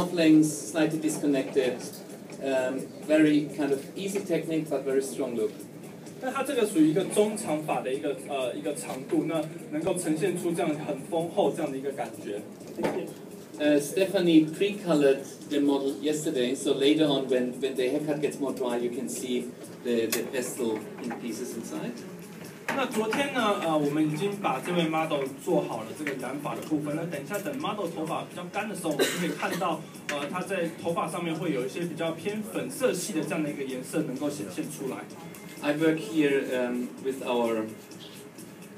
half lengths, slightly disconnected, very kind of easy technique, but very strong look. 那它这个属于一个中长发的一个长度，那能够呈现出这样很丰厚这样的一个感觉。Stephanie pre-colored the model yesterday, so later on when the haircut gets more dry, you can see the pestle in pieces inside. 那昨天呢，我们已经把这位 model 做好了这个染发的部分。那等一下等 model 头发比较干的时候，我们就可以看到，它在头发上面会有一些比较偏粉色系的这样的一个颜色能够显现出来。I work here with our.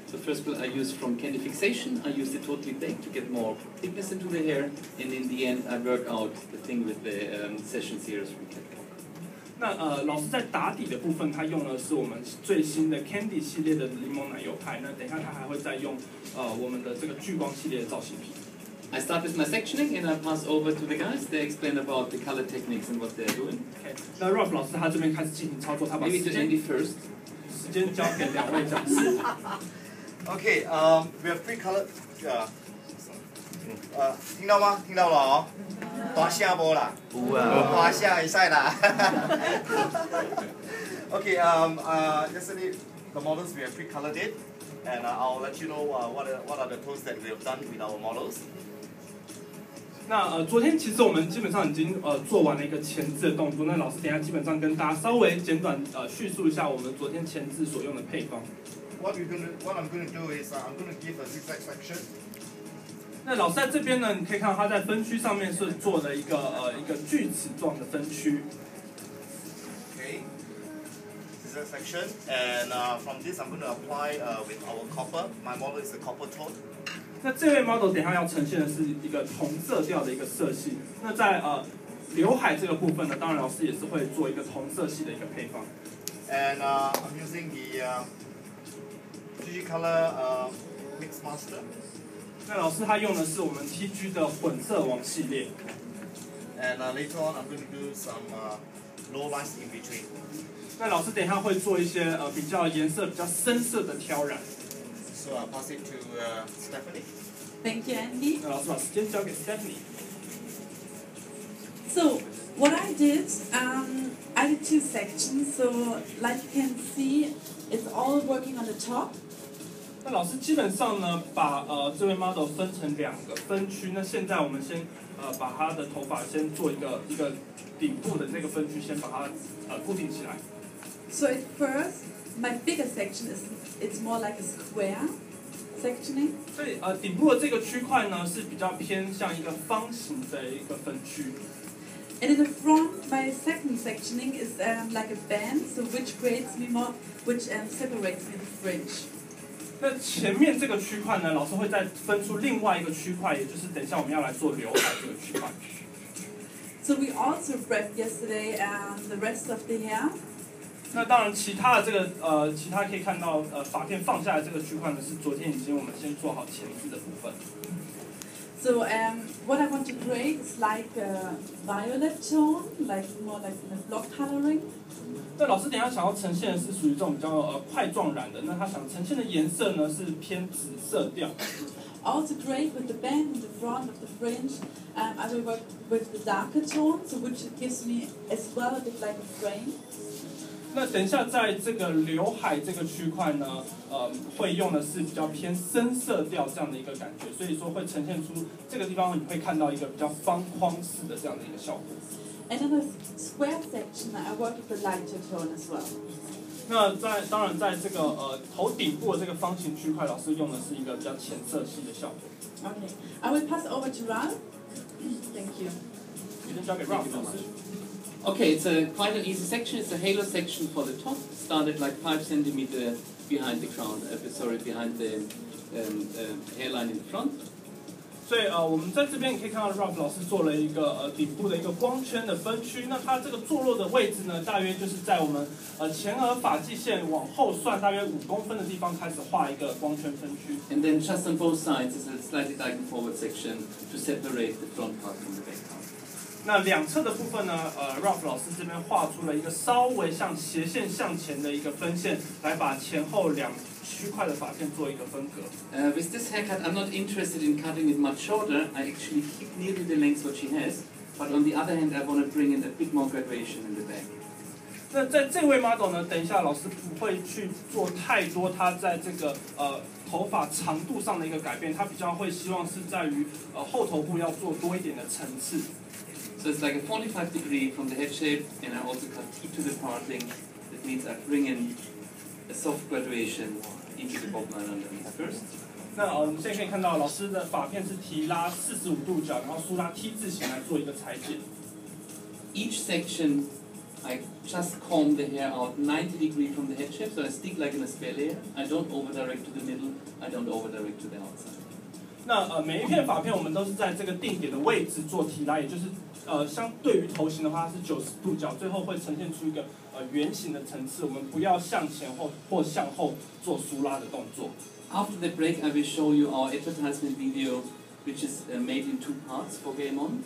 So first of all, I use from candy fixation. I use it totally baked to get more thickness into the hair, and in the end, I work out the thing with the session series from Candy. 那老师在打底的部分，他用的是我们最新的 Candy 系列的柠檬奶油派。那等一下他还会再用我们的这个聚光系列的造型品。I start with my sectioning and I pass over to the guys. They explain about the color techniques and what they're doing. Okay. 那 Ralph 老师他这边开始进行操作，他把时间交给两位讲师。Okay, we have pre-colored. 听到吗？听到了哦。大声无啦？有啊。大声会使啦。Okay, yesterday the models we have pre-colored it, and I'll let you know what are the tones that we have done with our models. 那昨天其实我们基本上已经做完了一个前置的动作。那老师等一下基本上跟大家稍微简短叙述一下我们昨天前置所用的配方。What I'm going to do is I'm going to give a zigzag section. 那老师在这边呢，你可以看到他在分区上面是做了一个锯齿状的分区。Okay, zigzag section, and from this I'm going to apply with our copper. My model is a copper tone. 那这位 model 等一下要呈现的是一个同色调的一个色系。那在刘海这个部分呢，当然老师也是会做一个同色系的一个配方。And I'm using the Togi color mix master. 那老师他用的是我们 TG 的混色王系列。And later on I'm going to do some low lines in between. 那老师等一下会做一些比较颜色比较深色的挑染。So I'll pass it to Stephanie. Thank you, Andy. 那老师把时间交给 Stephanie。So what I did, I did 2 sections. So like you can see, it's all working on the top. 那老师基本上呢，把这位 model 分成2个分区。那现在我们先把他的头发先做一个顶部的这个分区，先把它固定起来。So at first, my bigger section it's more like a square sectioning. 所以顶部的这个区块呢是比较偏向一个方形的一个分区。And in the front, my second sectioning is like a band, so which separates me the fringe. 那前面这个区块呢，老师会再分出另外一个区块，也就是等一下我们要来做刘海这个区块。So we also prepped yesterday the rest of the hair. 那当然，其他的这个其他可以看到发片放下来这个区块呢，是昨天已经我们先做好前置的部分。So what I want to create is like a violet tone, like more like in a block coloring. 那老师等一下想要呈现的是属于这种比较块状染的，那他想呈现的颜色呢是偏紫色调。Also create with the band in the front of the fringe. I will work with the darker tone, so which gives me as well a bit like a frame. 那等一下在这个刘海这个区块呢，会用的是比较偏深色调这样的一个感觉，所以说会呈现出这个地方你会看到一个比较方框式的这样的一个效果。And in the square section, I work with the lighter tone as well. 那当然在这个头顶部的这个方形区块，老师用的是一个比较浅色系的效果。Okay, I will pass over to Ralph. Thank you. 时间交给 Ralph 老师。Okay, it's quite an easy section. It's a halo section for the top. Started like 5 centimeter behind the crown. Behind the hairline in the front. 所以我们在这边可以看到 Ralph 老师做了一个顶部的一个光圈的分区。那它这个坐落的位置呢，大约就是在我们前额发际线往后算大约5公分的地方开始画一个光圈分区。And then just on both sides is a slightly diagonal forward section to separate the front part from the back part. 那两侧的部分呢，Ralph 老师这边画出了一个稍微像斜线向前的一个分线，来把前后2区块的发片做一个分隔。With this haircut, I'm not interested in cutting it much shorter. I actually keep nearly the length what she has. But on the other hand, I want to bring in a bit more graduation in the back. 那在这位 model 呢，等一下老师不会去做太多他在这个头发长度上的一个改变，他比较会希望是在于后头部要做多一点的层次。So it's like a 45 degree from the head shape, and I also cut T to the parting. That means I bring in a soft graduation into the bob line underneath first. 那我们现在可以看到老师的发片是提拉45度角，然后梳拉 T 字形来做一个裁剪。Each section, I just comb the hair out 90 degrees from the head shape, so I stick like in a spare layer. I don't over direct to the middle, I don't over direct to the outside. 那每一片发片我们都是在这个定点的位置做提拉，也就是相对于头型的话它是90度角，最后会呈现出一个圆形的层次。我们不要向前或向后做梳拉的动作。After the break, I will show you our advertisement video, which is made in 2 parts for Game On.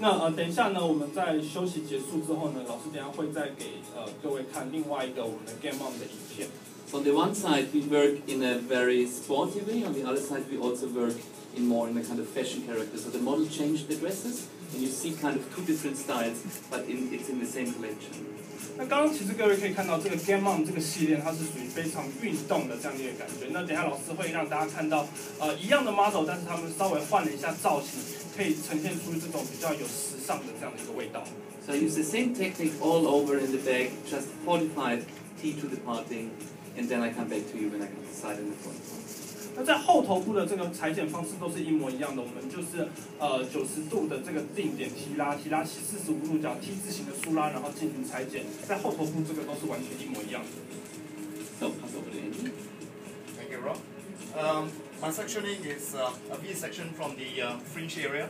那等一下呢，我们在休息结束之后呢，老师等一下会再给各位看另外一个我们的 Game On 的影片。So on the one side, we work in a very sporty way. On the other side, we also work in more in a kind of fashion character. So the model changed the dresses, and you see kind of 2 different styles, but it's in the same collection. 那刚刚其实各位可以看到，这个 Game On 这个系列它是属于非常运动的这样的一个感觉。那等一下老师会让大家看到一样的 model， 但是他们稍微换了一下造型，可以呈现出这种比较有时尚的这样的一个味道。So I use the same technique all over in the back, just 45 T to the parting, and then I come back to you when I cut the side and the front. 那在后头部的这个裁剪方式都是一模一样的，我们就是90度的这个定点提拉45度角 T 字形的梳拉，然后进行裁剪。在后头部这个都是完全一模一样的。So pass over to Andy. Thank you, Rob. My sectioning is a V section from the fringe area.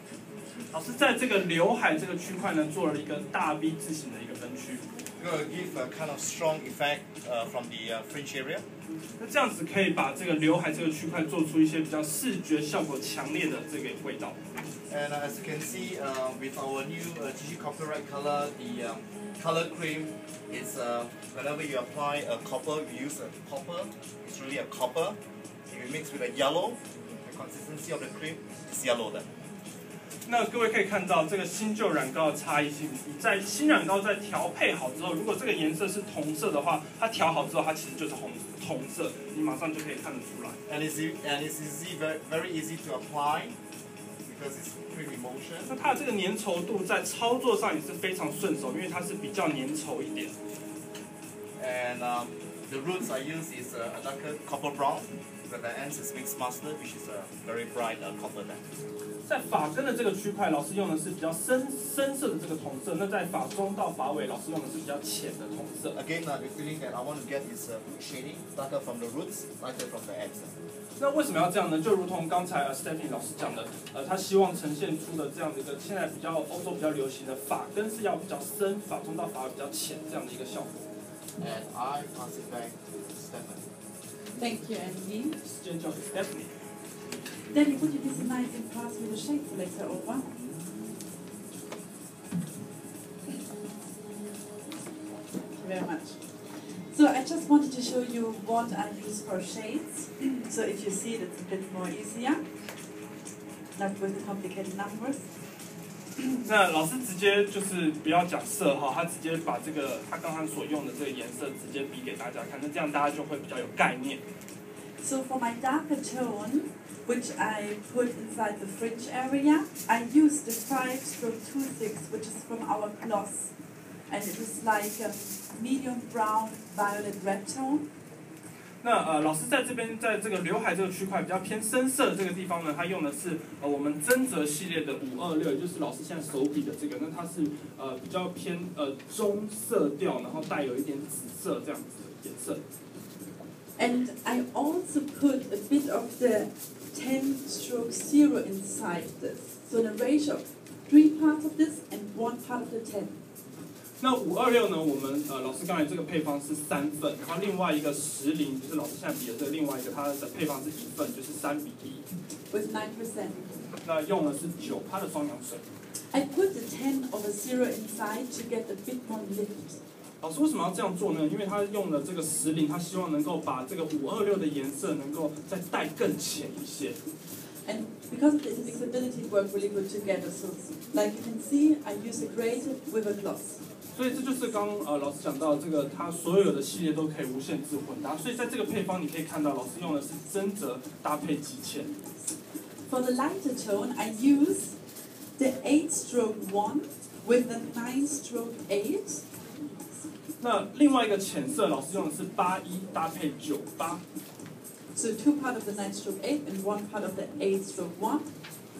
老师在这个刘海这个区块呢，做了一个大 V 字形的一个分区。We're going to give a kind of strong effect from the fringe area. 那这样子可以把这个刘海这个区块做出一些比较视觉效果强烈的这个味道。And as you can see, with our new GG copyright color, the color cream is whenever you apply a copper, we use a copper. It's really a copper. If you mix with a yellow, the consistency of the cream is yellow then. 那各位可以看到这个新旧染膏的差异性。你在新染膏在调配好之后，如果这个颜色是同色的话，它调好之后，它其实就是同色，你马上就可以看得出来。And it's very easy to apply because it's cream emulsion. 那它的这个粘稠度在操作上也是非常顺手，因为它是比较粘稠一点。And the roots I use is a darker copper brown, but the ends is mixed mustard, which is a very bright copper then. 在发根的这个区块，老师用的是比较深色的这个同色；那在发中到发尾，老师用的是比较浅的同色。Again, the feeling that I want to get is shading, darker from the roots, lighter from the ends. 那为什么要这样呢？就如同刚才Stephanie 老师讲的，他希望呈现出的这样的一个现在比较欧洲比较流行的发根是要比较深，发中到发尾比较浅这样的一个效果。And I pass it back to Stephanie. Thank you, Andy. 时间交给 Stephanie。Danny, would you be so nice and pass me the shade selector over? Thank you very much. So I just wanted to show you what I use for shades. So if you see it, it's a bit more easier, not with the complicated numbers. 那老师直接就是不要讲色哈，他直接把这个他刚刚所用的这个颜色直接比给大家看，那这样大家就会比较有概念。So for my darker tone, which I put inside the fringe area, I used the 5/26, which is from our gloss. And it is like a medium brown, violet red tone. 那老师在这边，在这个刘海这个区块比较偏深色的这个地方呢，他用的是我们真泽系列的526，也就是老师现在手比的这个。那它是比较偏棕色调，然后带有一点紫色这样子的颜色。And I also put a bit of the 10/0 inside this. So in a ratio of 3 parts of this and 1 part of the 10. 那526呢？我们老师刚才这个配方是3份，然后另外一个10零就是老师现在比的这个另外一个，它的配方是1份，就是3比1。With 9%. 那用的是9%的双氧水。I put the 10/0 inside to get a bit more lift. 老师为什么要这样做呢？因为他用了这个10零，他希望能够把这个526的颜色能够再带更浅一些。And because of the invisibility, it worked really good together. So, like you can see, I use a creative with a gloss. 所以这就是刚老师讲到这个，它所有的系列都可以无限制混搭。所以在这个配方你可以看到，老师用的是真泽搭配极浅。For the lighter tone, I use the 8-stroke 1 with the 9-stroke 8. 那另外一个浅色，老师用的是81搭配98。So 2 part of the 9-stroke 8 and 1 part of the 8-stroke 1.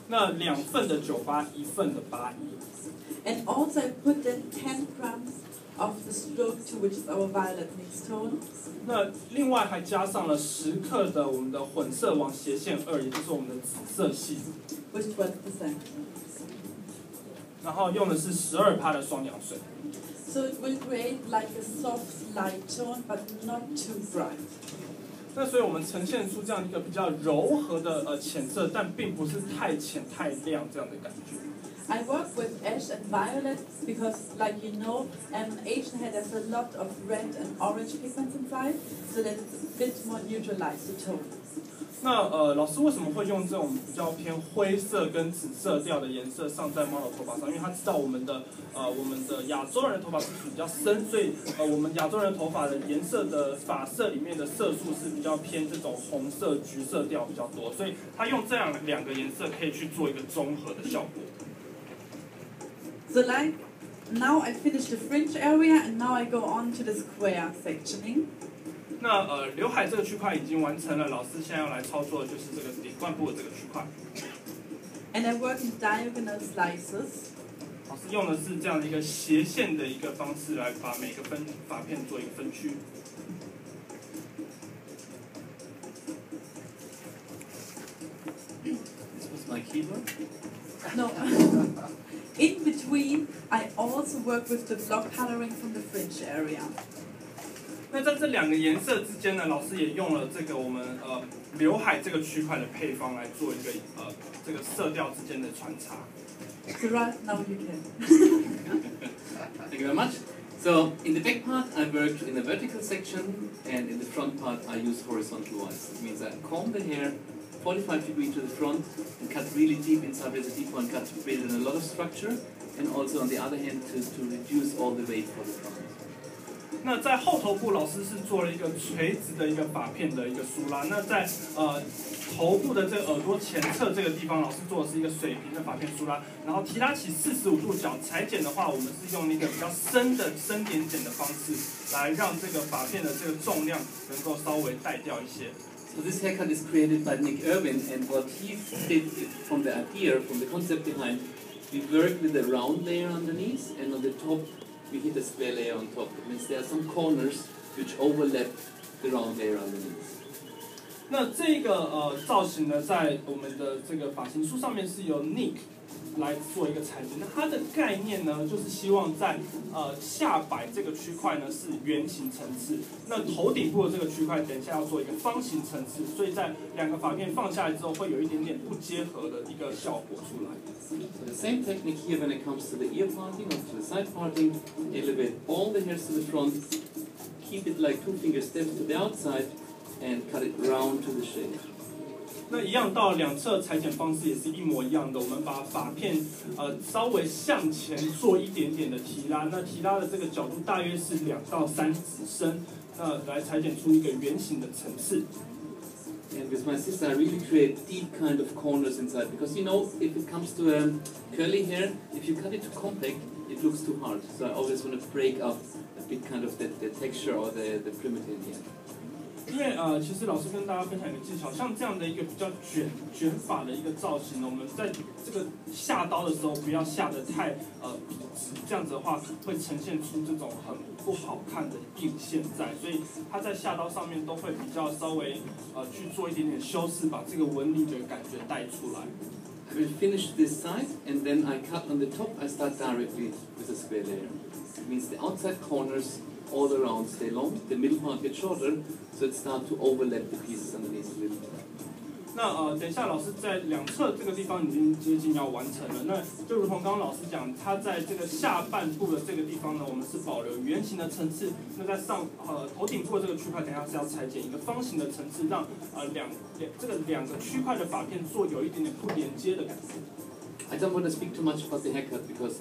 那2份的98，1份的81。And also I put in 10 grams of the stroke 2, which is our violet mixed tone. 那另外还加上了10克的我们的混色王斜线2，也就是我们的紫色系， which is 12%. 然后用的是12%的双氧水。So it will create like a soft light tone, but not too bright. 那所以我们呈现出这样一个比较柔和的浅色，但并不是太浅太亮这样的感觉。I work with ash and violet because, like you know, Asian hair has a lot of red and orange pigments inside, so that it's a bit more neutralized the tone. 那老师为什么会用这种比较偏灰色跟紫色调的颜色上在 model 头发上？因为他知道我们的亚洲人的头发是比较深，所以我们亚洲人头发的颜色的发色里面的色素是比较偏这种红色、橘色调比较多，所以他用这样2个颜色可以去做一个综合的效果。So like, now I finished the fringe area and now I go on to the square sectioning. 那刘海这个区块已经完成了，老师现在要来操作的就是这个顶冠部的这个区块。And I work in diagonal slices. 老师用的是这样的一个斜线的一个方式来把每个发片做一个分区。This was my keyboard. No. In between, I also work with the block coloring from the fringe area. 那在这2个颜色之间呢，老师也用了这个我们刘海这个区块的配方来做一个这个色调之间的穿插。So right now you can. Thank you very much. So in the back part, I worked in the vertical section, and in the front part, I use horizontal wise. It means I comb the hair 45 degrees to the front and cut really deep inside with a deep point cut to build in a lot of structure, and also on the other hand to reduce all the weight for the front. 那在后头部，老师是做了一个垂直的一个发片的一个梳拉。那在头部的这个耳朵前侧这个地方，老师做的是一个水平的发片梳拉。然后提拉起45度角，裁剪的话，我们是用一个比较深的深点剪的方式，来让这个发片的这个重量能够稍微带掉一些。So this haircut is created by Nick Irwin, and what he did from the idea, from the concept behind, we work with a round layer underneath, and on the top we hit a square layer on top. It means there are some corners which overlap the round layer underneath. 那这个造型呢，在我们的这个发型书上面是由 Nick 来做一个裁剪。那它的概念呢，就是希望在下摆这个区块呢是圆形层次，那头顶部的这个区块等一下要做一个方形层次，所以在2个发片放下来之后，会有一点点不结合的一个效果出来。So the same technique here when it comes to the ear parting or to the side parting. Elevate all the hairs to the front, keep it like 2 finger steps to the outside, and cut it round to the shape. 那一样到2侧裁剪方式也是一模一样的，我们把发片稍微向前做一点点的提拉，那提拉的这个角度大约是2到3指深，那来裁剪出一个圆形的层次。And with my sister, I really create deep kind of corners inside, because you know, if it comes to curly hair, if you cut it too compact, it looks too hard. So I always want to break up a bit kind of the texture or the primitive here. 因为其实老师跟大家分享一个技巧，像这样的一个比较卷发的一个造型呢，我们在这个下刀的时候不要下得太笔直，这样子的话会呈现出这种很不好看的硬线在，所以它在下刀上面都会比较稍微去做一点点修饰，把这个纹理的感觉带出来。I will finish this side, and then I cut on the top. I start directly with a square layer. It means the outside corners all around stay long, the middle part gets shorter, so it starts to overlap the pieces underneath a little bit. 那等一下老师在两侧这个地方已经接近要完成了。那就如同刚刚老师讲，它在这个下半部的这个地方呢，我们是保留圆形的层次。那在头顶部的这个区块，等一下是要裁剪一个方形的层次，让两个区块的发片做有一点点不连接的感觉。I don't want to speak too much about the haircut because